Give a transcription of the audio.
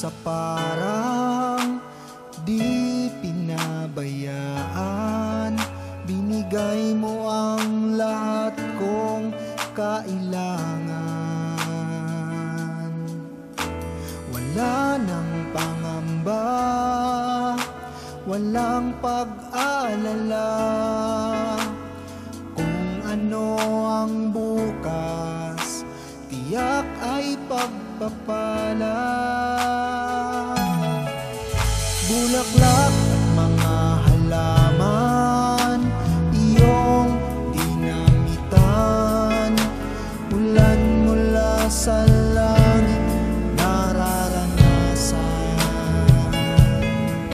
sa parang di pinabayaan. Binigay mo ang lahat kong kailangan. Wala nang pangamba, walang pag-aalala kung ano ang bukas, tiyak ay pagpapala. Bulaklak